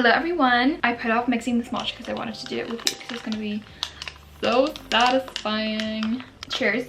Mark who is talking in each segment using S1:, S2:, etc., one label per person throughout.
S1: Hello everyone. I put off mixing this matcha because I wanted to do it with you because it's going to be so satisfying. Cheers.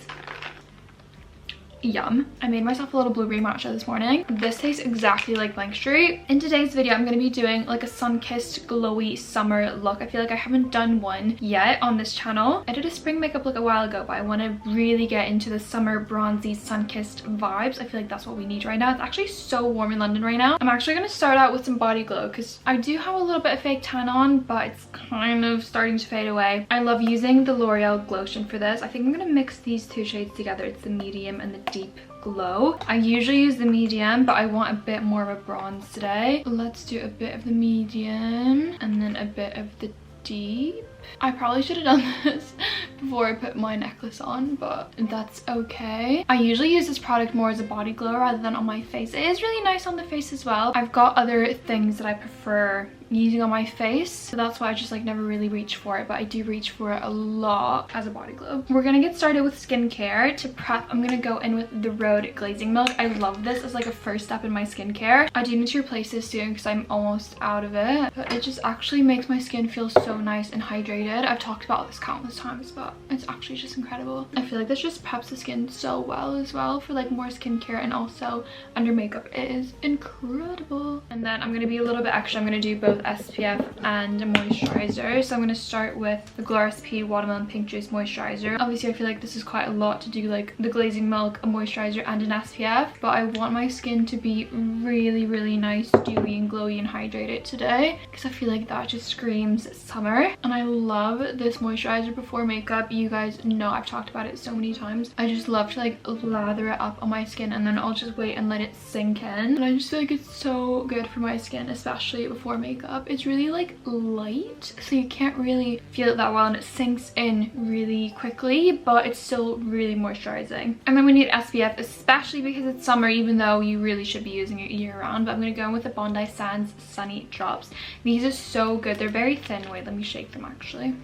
S1: Yum. I made myself a little blueberry matcha this morning. This tastes exactly like Blank Street. In today's video, I'm going to be doing like a sun-kissed glowy summer look. I feel like I haven't done one yet on this channel. I did a spring makeup look a while ago, but I want to really get into the summer bronzy sun-kissed vibes. I feel like that's what we need right now. It's actually so warm in London right now. I'm actually going to start out with some body glow because I do have a little bit of fake tan on, but it's kind of starting to fade away. I love using the L'Oreal Glotion for this. I think I'm going to mix these two shades together. It's the medium and the deep glow. I usually use the medium, but I want a bit more of a bronze today. Let's do a bit of the medium and then a bit of the deep. I probably should have done this before I put my necklace on, but that's okay. I usually use this product more as a body glow rather than on my face. It is really nice on the face as well. I've got other things that I prefer using on my face, so that's why I just like never really reach for it, but I do reach for it a lot as a body glow. We're gonna get started with skincare. To prep, I'm gonna go in with the Rhode Glazing Milk. I love this as like a first step in my skincare. I do need to replace this soon because I'm almost out of it, but it just actually makes my skin feel so nice and hydrated. I've talked about this countless times, but it's actually just incredible. I feel like this just preps the skin so well as well for like more skincare, and also under makeup it is incredible. And then I'm gonna be a little bit extra. I'm gonna do both SPF and a moisturizer. So I'm going to start with the Glow Recipe Watermelon Pink Juice Moisturizer. Obviously I feel like this is quite a lot to do, like the glazing milk, a moisturizer and an SPF, but I want my skin to be really nice, dewy and glowy and hydrated today because I feel like that just screams summer. And I love this moisturizer before makeup. You guys know I've talked about it so many times. I just love to like lather it up on my skin and then I'll just wait and let it sink in, and I just feel like it's so good for my skin, especially before makeup. It's really like light, so you can't really feel it that well, and it sinks in really quickly, but it's still really moisturizing. And then we need SPF, especially because it's summer, even though you really should be using it year round. But I'm going to go in with the Bondi Sands Sunny Drops. These are so good. They're very thin. Wait, let me shake them actually.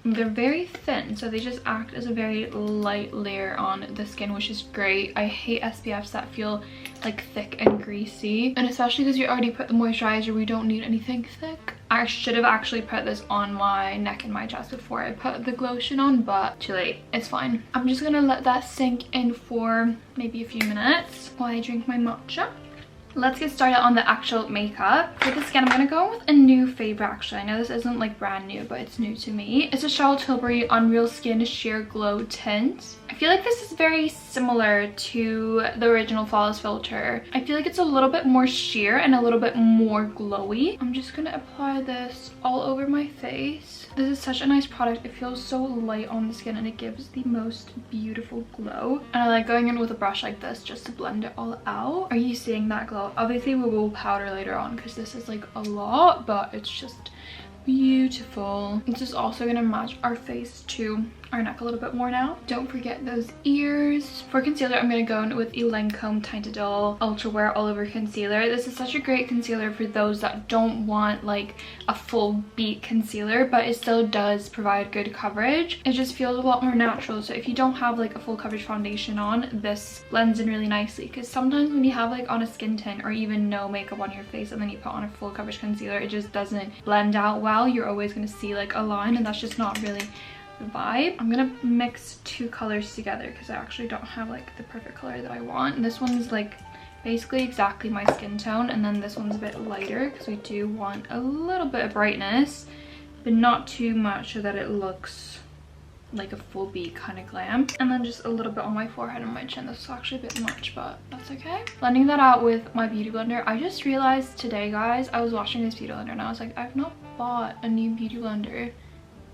S1: They're very thin, so they just act as a very light layer on the skin, which is great. I hate SPFs that feel like thick and greasy, and especially because you already put the moisturizer, we don't need anything thick. I should have actually put this on my neck and my chest before I put the Glotion on, but too late. It's fine. I'm just gonna let that sink in for maybe a few minutes while I drink my matcha. Let's get started on the actual makeup. For the skin, I'm going to go with a new favorite actually. I know this isn't like brand new, but it's new to me. It's a Charlotte Tilbury Unreal Skin Sheer Glow Tint. I feel like this is very similar to the original Flawless Filter. I feel like it's a little bit more sheer and a little bit more glowy. I'm just going to apply this all over my face. This is such a nice product. It feels so light on the skin and it gives the most beautiful glow. And I like going in with a brush like this just to blend it all out. Are you seeing that glow? Obviously we will powder later on because this is like a lot, but it's just beautiful. This is also going to match our face to our neck a little bit more now. Don't forget those ears. For concealer, I'm going to go in with Lancome Tinted Ultra Wear All Over Concealer. This is such a great concealer for those that don't want like a full beat concealer, but it still does provide good coverage. It just feels a lot more natural. So if you don't have like a full coverage foundation on, this blends in really nicely, because sometimes when you have like on a skin tint or even no makeup on your face and then you put on a full coverage concealer, it just doesn't blend out well. You're always going to see like a line, and that's just not really the vibe. I'm gonna mix two colors together because I actually don't have like the perfect color that I want. And this one's like basically exactly my skin tone, and then this one's a bit lighter because we do want a little bit of brightness, but not too much so that it looks like a full beat kind of glam. And then just a little bit on my forehead and my chin. This is actually a bit much, but that's okay. Blending that out with my beauty blender. I just realized today, guys, I was watching this beauty blender and I was like, I've not bought a new beauty blender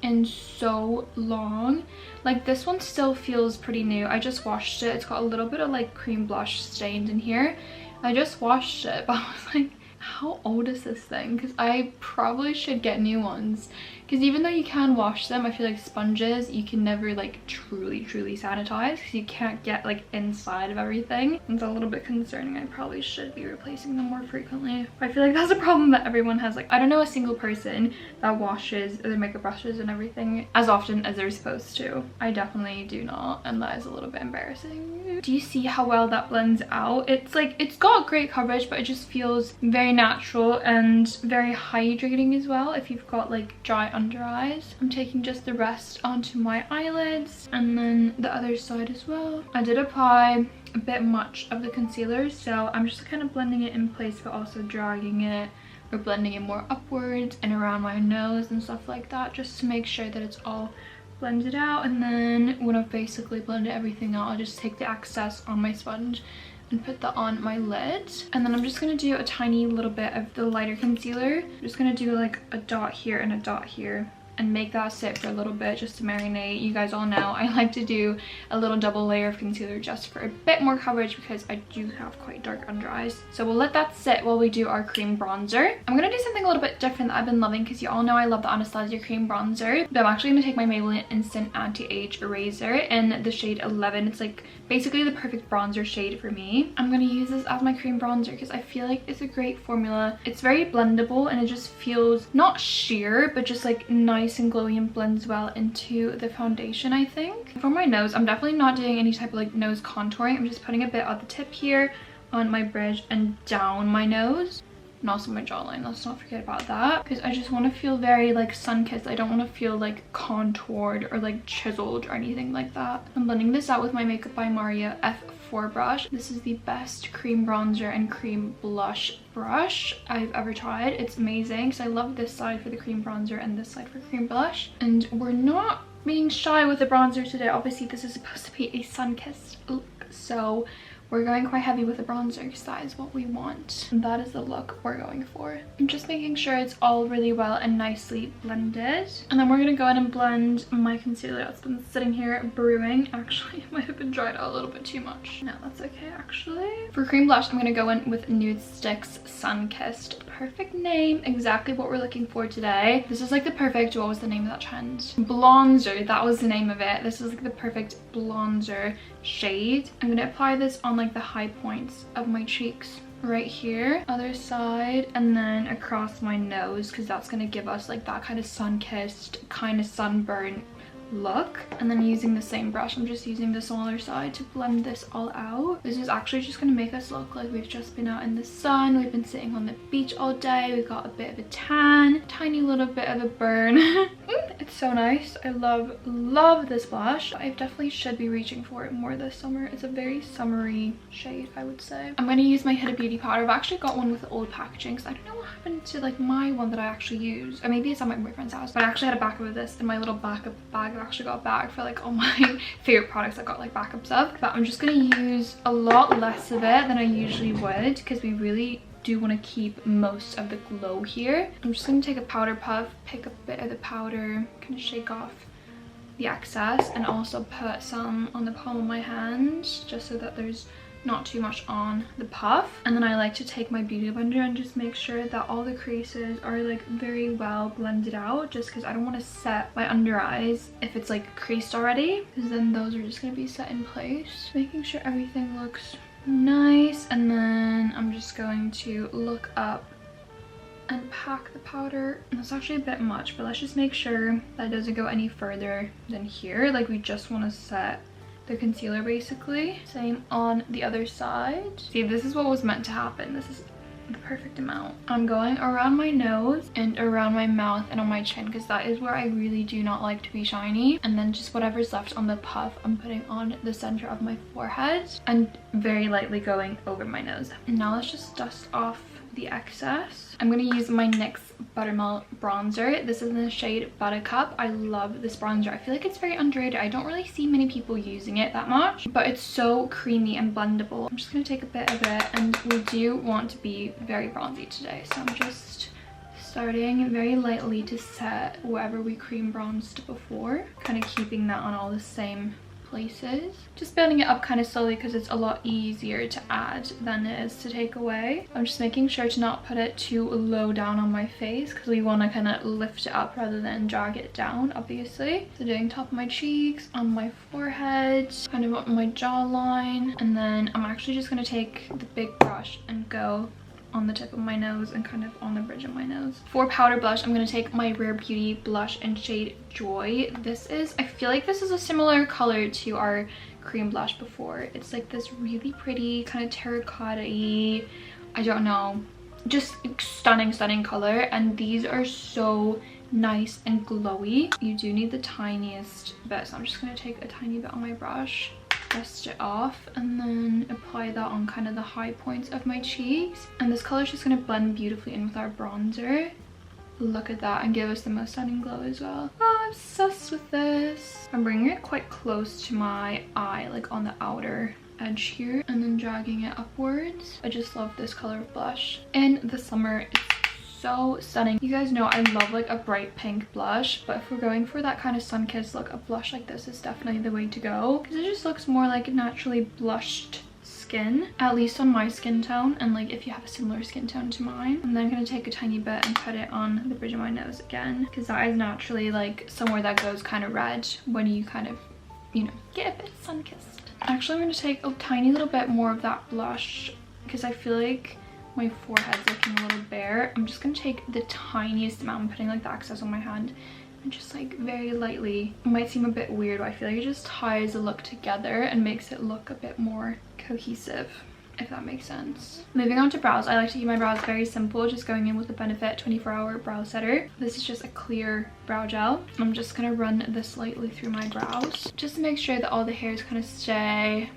S1: in so long. Like this one still feels pretty new. I just washed it. It's got a little bit of like cream blush stains in here. I just washed it, but I was like, how old is this thing? Because I probably should get new ones, because even though you can wash them, I feel like sponges you can never like truly sanitize because you can't get like inside of everything. It's a little bit concerning. I probably should be replacing them more frequently. I feel like that's a problem that everyone has. Like I don't know a single person that washes their makeup brushes and everything as often as they're supposed to. I definitely do not, and that is a little bit embarrassing. Do you see how well that blends out? It's like, it's got great coverage, but it just feels very very natural and very hydrating as well if you've got like dry under eyes. I'm taking just the rest onto my eyelids and then the other side as well. I did apply a bit much of the concealer, so I'm just kind of blending it in place but also dragging it or blending it more upwards and around my nose and stuff like that, just to make sure that it's all blended out. And then when I've basically blended everything out, I'll just take the excess on my sponge and put that on my lid. And then I'm just going to do a tiny little bit of the lighter concealer. I'm just going to do like a dot here and a dot here and make that sit for a little bit just to marinate. You guys all know I like to do a little double layer of concealer just for a bit more coverage because I do have quite dark under eyes. So we'll let that sit while we do our cream bronzer. I'm gonna do something a little bit different that I've been loving because you all know I love the Anastasia cream bronzer, but I'm actually gonna take my Maybelline Instant Anti-Age Eraser in the shade 11. It's like basically the perfect bronzer shade for me. I'm gonna use this as my cream bronzer because I feel like it's a great formula. It's very blendable and it just feels not sheer but just like nice and glowy and blends well into the foundation. I think for my nose, I'm definitely not doing any type of like nose contouring. I'm just putting a bit at the tip here on my bridge and down my nose and also my jawline. Let's not forget about that because I just want to feel very like sun-kissed. I don't want to feel like contoured or like chiseled or anything like that. I'm blending this out with my Makeup by Maria F4 brush. This is the best cream bronzer and cream blush brush I've ever tried. It's amazing. So I love this side for the cream bronzer and this side for cream blush. And we're not being shy with the bronzer today. Obviously this is supposed to be a sun-kissed look, so we're going quite heavy with the bronzer because that is what we want. And that is the look we're going for. I'm just making sure it's all really well and nicely blended. And then we're going to go in and blend my concealer that's been sitting here brewing. Actually, it might have been dried out a little bit too much. No, that's okay actually. For cream blush, I'm going to go in with Nude Sticks Sunkissed. Perfect name. Exactly what we're looking for today. This is like the perfect, what was the name of that trend? Blonzer, that was the name of it. This is like the perfect blonzer shade. I'm going to apply this on like the high points of my cheeks right here, other side, and then across my nose because that's going to give us like that kind of sun-kissed, kind of sunburn look. And then using the same brush, I'm just using the smaller side to blend this all out. This is actually just going to make us look like we've just been out in the sun. We've been sitting on the beach all day. We've got a bit of a tan, tiny little bit of a burn. It's so nice. I love this blush. I definitely should be reaching for it more this summer. It's a very summery shade, I would say. I'm going to use my Huda Beauty powder. I've actually got one with the old packaging because I don't know what happened to like my one that I actually use, or maybe it's at my boyfriend's house, but I actually had a backup of this in my little backup bag. I've actually got a bag for like all my favorite products I've got like backups of, but I'm just going to use a lot less of it than I usually would because we really do want to keep most of the glow here. I'm just going to take a powder puff, pick a bit of the powder, kind of shake off the excess, and also put some on the palm of my hand just so that there's not too much on the puff. And then I like to take my beauty blender and just make sure that all the creases are like very well blended out, just because I don't want to set my under eyes if it's like creased already, because then those are just going to be set in place. Making sure everything looks nice. And then I'm just going to look up and pack the powder. That's actually a bit much, but let's just make sure that it doesn't go any further than here. Like we just want to set the concealer basically. Same on the other side. See, this is what was meant to happen. This is the perfect amount. I'm going around my nose and around my mouth and on my chin because that is where I really do not like to be shiny. And then just whatever's left on the puff, I'm putting on the center of my forehead and very lightly going over my nose. And now let's just dust off the excess. I'm going to use my NYX Buttermilk bronzer. This is in the shade Buttercup. I love this bronzer. I feel like it's very underrated. I don't really see many people using it that much, but it's so creamy and blendable. I'm just going to take a bit of it, and we do want to be very bronzy today, so I'm just starting very lightly to set wherever we cream bronzed before, kind of keeping that on all the same places, just building it up kind of slowly because it's a lot easier to add than it is to take away. I'm just making sure to not put it too low down on my face because we want to kind of lift it up rather than drag it down, obviously. So doing top of my cheeks, on my forehead, kind of on my jawline, and then I'm actually just going to take the big brush and go on the tip of my nose and kind of on the bridge of my nose. For powder blush, I'm going to take my Rare Beauty blush in shade Joy. I feel like this is a similar color to our cream blush before. It's like this really pretty kind of terracotta-y, I don't know, just stunning color, and these are so nice and glowy. You do need the tiniest bit, so I'm just going to take a tiny bit on my brush, dust it off, and then apply that on kind of the high points of my cheeks. And this color is just going to blend beautifully in with our bronzer. Look at that, and give us the most stunning glow as well. Oh, I'm obsessed with this. I'm bringing it quite close to my eye, like on the outer edge here, and then dragging it upwards. I just love this color of blush. In the summer, it's so stunning. You guys know I love like a bright pink blush, but if we're going for that kind of sun-kissed look, a blush like this is definitely the way to go, because it just looks more like naturally blushed skin, at least on my skin tone, and like if you have a similar skin tone to mine. And then I'm gonna take a tiny bit and put it on the bridge of my nose again, because that is naturally like somewhere that goes kind of red when you kind of, you know, get a bit sun-kissed. Actually, I'm going to take a tiny little bit more of that blush because I feel like my forehead's looking a little bare. I'm just going to take the tiniest amount. I'm putting like the excess on my hand and just like very lightly. It might seem a bit weird, but I feel like it just ties the look together and makes it look a bit more cohesive, if that makes sense. Moving on to brows, I like to keep my brows very simple, just going in with the Benefit 24-hour brow setter. This is just a clear brow gel. I'm just gonna run this lightly through my brows just to make sure that all the hairs kind of stay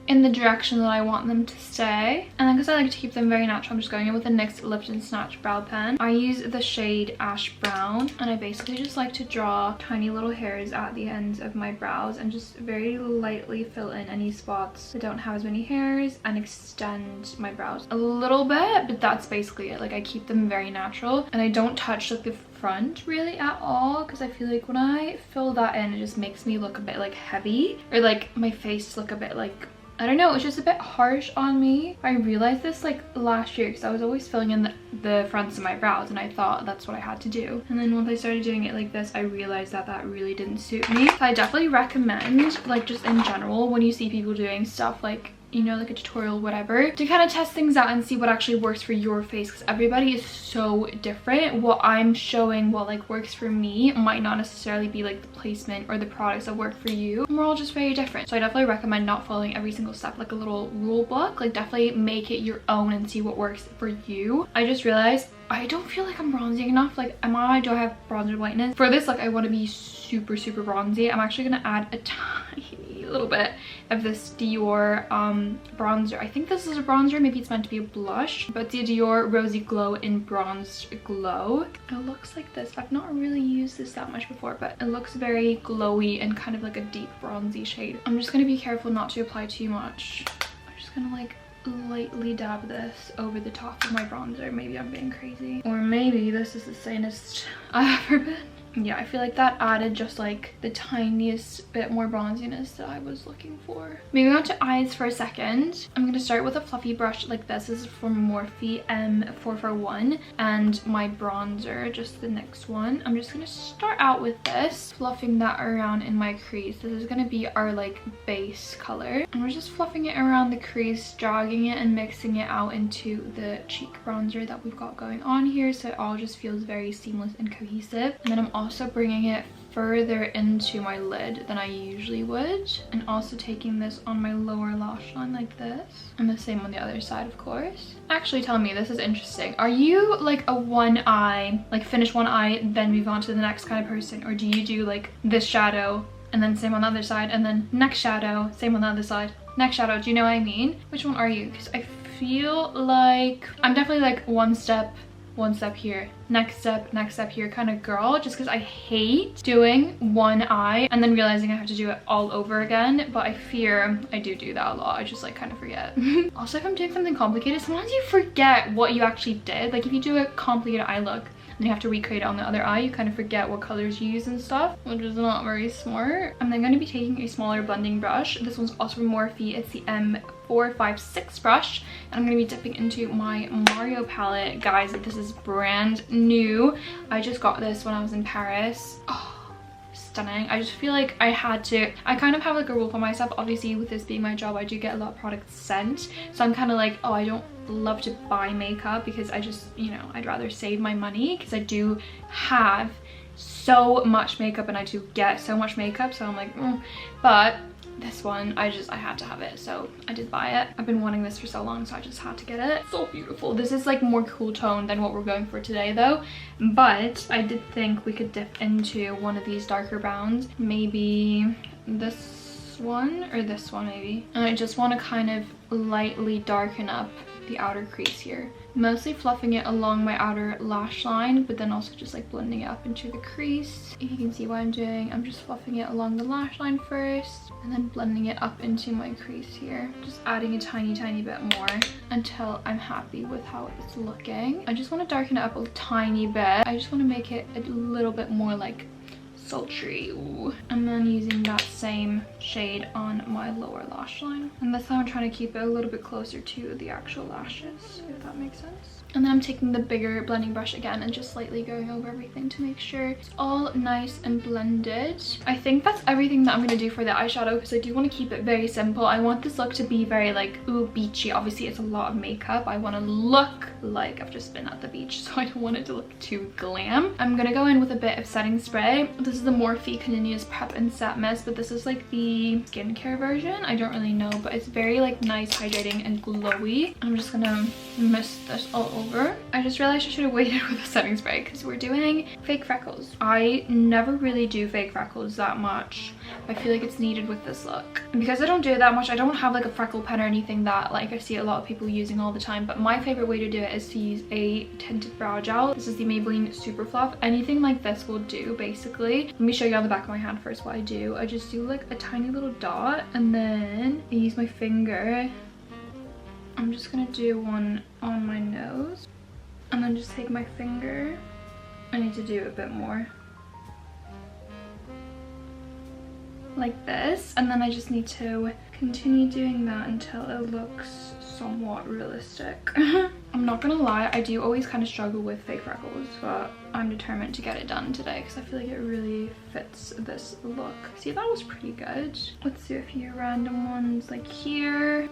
S1: in the direction that I want them to stay. And then because I like to keep them very natural, I'm just going in with the NYX Lift and Snatch brow pen. I use the shade Ash Brown, and I basically just like to draw tiny little hairs at the ends of my brows and just very lightly fill in any spots that don't have as many hairs and extend my brows a little bit, but that's basically it. Like I keep them very natural, and I don't touch like the front really at all, because I feel like when I fill that in, it just makes me look a bit like heavy, or like my face look a bit like, I don't know, it's just a bit harsh on me. I realized this like last year because I was always filling in the fronts of my brows, and I thought that's what I had to do. And then once I started doing it like this, I realized that that really didn't suit me. So I definitely recommend, like just in general, when you see people doing stuff like, you know, like a tutorial, whatever, to kind of test things out and see what actually works for your face, because everybody is so different. What I'm showing, what like works for me, might not necessarily be like the placement or the products that work for you, and we're all just very different. So I definitely recommend not following every single step like a little rule book. Like definitely make it your own and see what works for you. I just realized I don't feel like I'm bronzing enough. Like do I have bronzer whiteness? For this look, I want to be super bronzy. I'm actually going to add a tiny little bit of this Dior bronzer. I think this is a bronzer, maybe it's meant to be a blush, but the Dior Rosy Glow in Bronzed Glow. It looks like this. I've not really used this that much before, but it looks very glowy and kind of like a deep bronzy shade. I'm just going to be careful not to apply too much. I'm just going to like lightly dab this over the top of my bronzer. Maybe I'm being crazy, or maybe this is the sanest I've ever been. Yeah, I feel like that added just like the tiniest bit more bronziness that I was looking for. Moving on to eyes for a second, I'm going to start with a fluffy brush like this. This is from Morphe M441, and my bronzer, just the NYX one. I'm just going to start out with this, fluffing that around in my crease. This is going to be our like base color, and we're just fluffing it around the crease, dragging it and mixing it out into the cheek bronzer that we've got going on here, so it all just feels very seamless and cohesive. And then I'm also bringing it further into my lid than I usually would, and also taking this on my lower lash line like this, and the same on the other side, of course. Actually, tell me, this is interesting. Are you like a one eye, like finish one eye then move on to the next kind of person, or do you do like this shadow and then same on the other side, and then next shadow, same on the other side, next shadow? Do you know what I mean? Which one are you? Because I feel like I'm definitely like one step here, next step here kind of girl, just because I hate doing one eye and then realizing I have to do it all over again. But I fear I do that a lot. I just like kind of forget. Also, if I'm doing something complicated, sometimes you forget what you actually did. Like if you do a complicated eye look and you have to recreate it on the other eye, you kind of forget what colors you use and stuff, which is not very smart. I'm then going to be taking a smaller blending brush. This one's also from Morphe. It's the M456 brush, and I'm going to be dipping into my Mario palette. Guys, this is brand new. I just got this when I was in Paris. Oh, stunning. I just feel like I kind of have like a rule for myself. Obviously, with this being my job, I do get a lot of products sent, so I'm kind of like, oh, I don't love to buy makeup because I just, you know, I'd rather save my money, because I do have so much makeup and I do get so much makeup, so I'm like, but this one, I had to have it, so I did buy it. I've been wanting this for so long, so I just had to get it. So beautiful. This is like more cool tone than what we're going for today though, but I did think we could dip into one of these darker browns, maybe this one or this one maybe. And I just want to kind of lightly darken up the outer crease here, mostly fluffing it along my outer lash line, but then also just like blending it up into the crease. If you can see what I'm doing, I'm just fluffing it along the lash line first and then blending it up into my crease here, just adding a tiny bit more until I'm happy with how it's looking. I just want to darken it up a tiny bit. I just want to make it a little bit more like sultry. Ooh. And then using that same shade on my lower lash line, and this time I'm trying to keep it a little bit closer to the actual lashes, if that makes sense. And then I'm taking the bigger blending brush again and just slightly going over everything to make sure it's all nice and blended. I think that's everything that I'm going to do for the eyeshadow, because I do want to keep it very simple. I want this look to be very like, ooh, beachy. Obviously it's a lot of makeup. I want to look like I've just been at the beach, so I don't want it to look too glam. I'm going to go in with a bit of setting spray. This is the Morphe Continuous Prep and Set Mist, but this is like the skincare version. I don't really know, but it's very like nice, hydrating and glowy. I'm just gonna mist this all over. I just realized I should have waited with the setting spray because we're doing fake freckles. I never really do fake freckles that much. I feel like it's needed with this look. And because I don't do it that much, I don't have like a freckle pen or anything that like I see a lot of people using all the time, but my favorite way to do it is to use a tinted brow gel. This is the Maybelline Super Fluff. Anything like this will do basically. Let me show you on the back of my hand first what I do. I just do like a tiny little dot, and then I use my finger. I'm just gonna do one on my nose, and then just take my finger. I need to do a bit more. Like this, and then I just need to continue doing that until it looks somewhat realistic. I'm not gonna lie, I do always kind of struggle with fake freckles, but I'm determined to get it done today because I feel like it really fits this look. See, that was pretty good. Let's do a few random ones like here.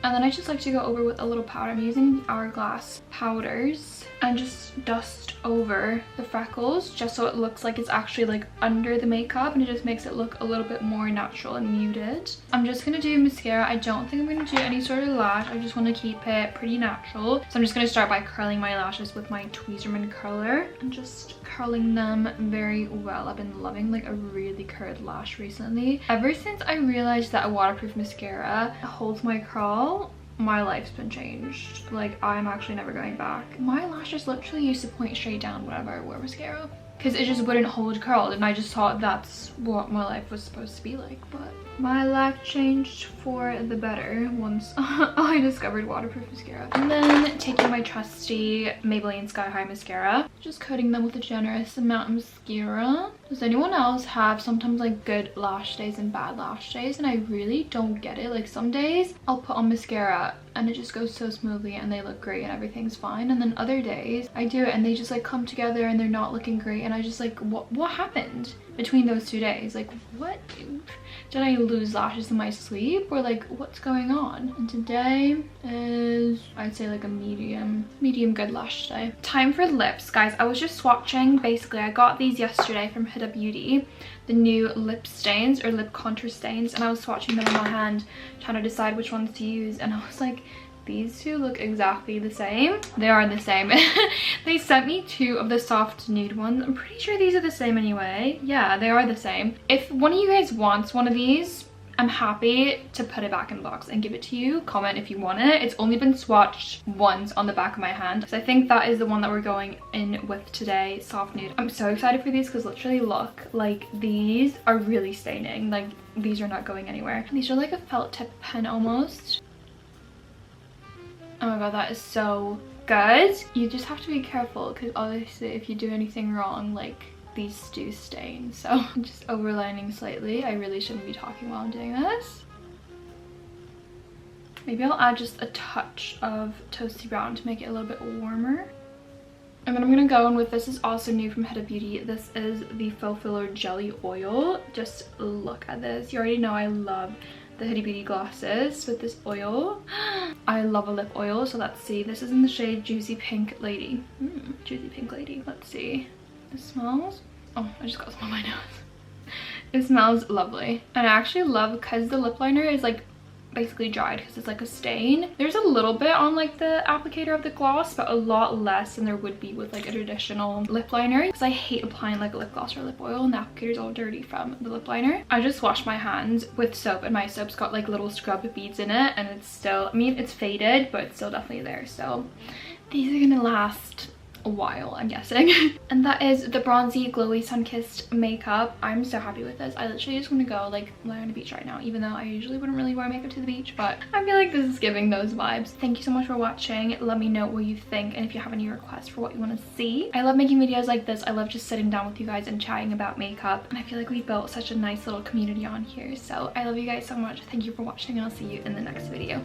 S1: And then I just like to go over with a little powder. I'm using Hourglass powders and just dust over the freckles just so it looks like it's actually like under the makeup, and it just makes it look a little bit more natural and muted. I'm just gonna do mascara. I don't think I'm gonna do any sort of lash. I just want to keep it pretty natural. So I'm just gonna start by curling my lashes with my Tweezerman curler and just curling them very well. I've been loving like a really curled lash recently. Ever since I realized that a waterproof mascara holds my curl, my life's been changed. Like, I'm actually never going back. My lashes literally used to point straight down whenever I wore mascara because it just wouldn't hold curl, and I just thought that's what my life was supposed to be like. But my life changed for the better once I discovered waterproof mascara. And then taking my trusty Maybelline Sky High mascara, just coating them with a generous amount of mascara. Does anyone else have sometimes like good lash days and bad lash days? And I really don't get it. Like, some days I'll put on mascara and it just goes so smoothly and they look great and everything's fine, and then other days I do it and they just like come together and they're not looking great, and I just like, what happened between those 2 days? Like, what did I lose lashes in my sleep, or like what's going on? And today is, I'd say, like a medium good lash day. Time for lips, guys. I was just swatching. Basically, I got these yesterday from Huda Beauty, the new lip stains or lip contour stains, and I was swatching them in my hand trying to decide which ones to use, and I was like, these two look exactly the same. They are the same. They sent me 2 of the soft nude ones. I'm pretty sure these are the same anyway. Yeah, they are the same. If one of you guys wants one of these, I'm happy to put it back in the box and give it to you. Comment if you want it. It's only been swatched once on the back of my hand, so I think that is the one that we're going in with today, soft nude. I'm so excited for these because literally look, like these are really staining. Like, these are not going anywhere. These are like a felt tip pen almost. Oh my god, that is so good. You just have to be careful because obviously if you do anything wrong, like, these do stain. So I'm just overlining slightly. I really shouldn't be talking while I'm doing this. Maybe I'll add just a touch of toasty brown to make it a little bit warmer. And then I'm gonna go in with, this is also new from Huda Beauty. This is the Faux Filler Jelly Oil. Just look at this. You already know I love the Huda Beauty glosses with this oil. I love a lip oil, so let's see. This is in the shade Juicy Pink Lady. Juicy Pink Lady. Let's see. It smells. Oh, I just got some on my nose. It smells lovely. And I actually love, because the lip liner is like basically dried because it's like a stain. There's a little bit on like the applicator of the gloss, but a lot less than there would be with like a traditional lip liner, because I hate applying like a lip gloss or lip oil and the applicator's all dirty from the lip liner. I just washed my hands with soap, and my soap's got like little scrub beads in it, and it's still, I mean, it's faded, but it's still definitely there. So these are gonna last a while, I'm guessing. And that is the bronzy glowy sun-kissed makeup. I'm so happy with this. I literally just want to go like lie on the beach right now, even though I usually wouldn't really wear makeup to the beach, but I feel like this is giving those vibes. Thank you so much for watching. Let me know what you think, and if you have any requests for what you want to see. I love making videos like this. I love just sitting down with you guys and chatting about makeup, and I feel like we built such a nice little community on here. So I love you guys so much. Thank you for watching, and I'll see you in the next video.